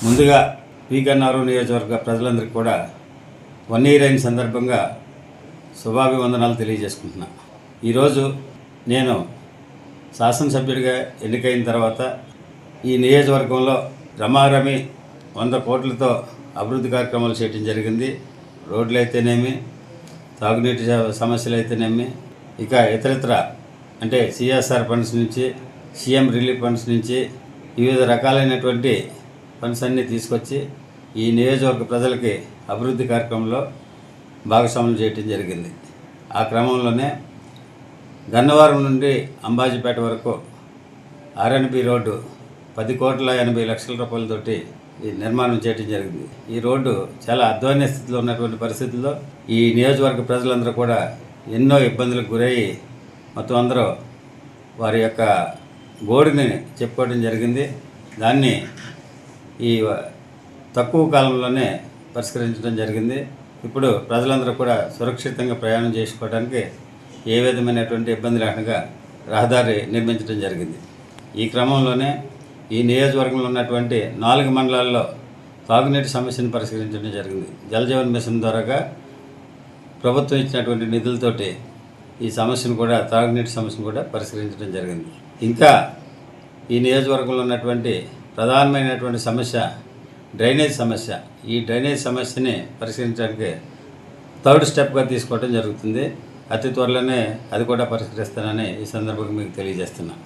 ముందుగా పీగన్నవరం నియోజకవర్గ ప్రజలందరికీ కూడా 1 ఇయర్ అయిన సందర్భంగా శుభాభివందనాలు తెలియజేసుకుంటున్నా. ఈరోజు నేను శాసనసభ్యుడిగా ఎన్నికైన తర్వాత ఈ నియోజకవర్గంలో రమారమి 100 కోట్లతో అభివృద్ధి కార్యక్రమాలు చేయడం జరిగింది. రోడ్లు అయితేనేమి, తాగునీటి సమస్యలు అయితేనేమి, ఇక ఇతరత్ర అంటే సిఎస్ఆర్ ఫండ్స్ నుంచి, సీఎం రిలీఫ్ ఫండ్స్ నుంచి వివిధ రకాలైనటువంటి ఫండ్స్ అన్నీ తీసుకొచ్చి ఈ నియోజకవర్గ ప్రజలకి అభివృద్ధి కార్యక్రమంలో భాగస్వామ్యం చేయడం జరిగింది. ఆ క్రమంలోనే గన్నవరం నుండి అంబాజీపేట వరకు ఆర్ఎన్బి రోడ్డు 10,80,00,000 రూపాయలతోటి ఈ నిర్మాణం చేయడం జరిగింది. ఈ రోడ్డు చాలా అధ్వాన్య స్థితిలో ఉన్నటువంటి పరిస్థితుల్లో ఈ నియోజకవర్గ ప్రజలందరూ కూడా ఎన్నో ఇబ్బందులకు గురయ్యి మొత్తం అందరూ వారి యొక్క గోడుని చెప్పుకోవడం జరిగింది. దాన్ని ఈ తక్కువ కాలంలోనే పరిష్కరించడం జరిగింది. ఇప్పుడు ప్రజలందరూ కూడా సురక్షితంగా ప్రయాణం చేసుకోవడానికి ఏ విధమైనటువంటి ఇబ్బంది లేకుండా రహదారి నిర్మించడం జరిగింది. ఈ క్రమంలోనే ఈ నియోజకవర్గంలో ఉన్నటువంటి 4 మండలాల్లో తాగునీటి సమస్యను పరిష్కరించడం జరిగింది. జలజీవన్ మిషన్ ద్వారాగా ప్రభుత్వం ఇచ్చినటువంటి నిధులతోటి ఈ సమస్యను కూడా, తాగునీటి సమస్యను కూడా పరిష్కరించడం జరిగింది. ఇంకా ఈ నియోజకవర్గంలో ఉన్నటువంటి ప్రధానమైనటువంటి సమస్య డ్రైనేజ్ సమస్య. ఈ డ్రైనేజ్ సమస్యని పరిష్కరించడానికి 3rd స్టెప్గా తీసుకోవడం జరుగుతుంది. అతి త్వరలోనే అది కూడా పరిష్కరిస్తానని ఈ సందర్భంగా మీకు తెలియజేస్తున్నాను.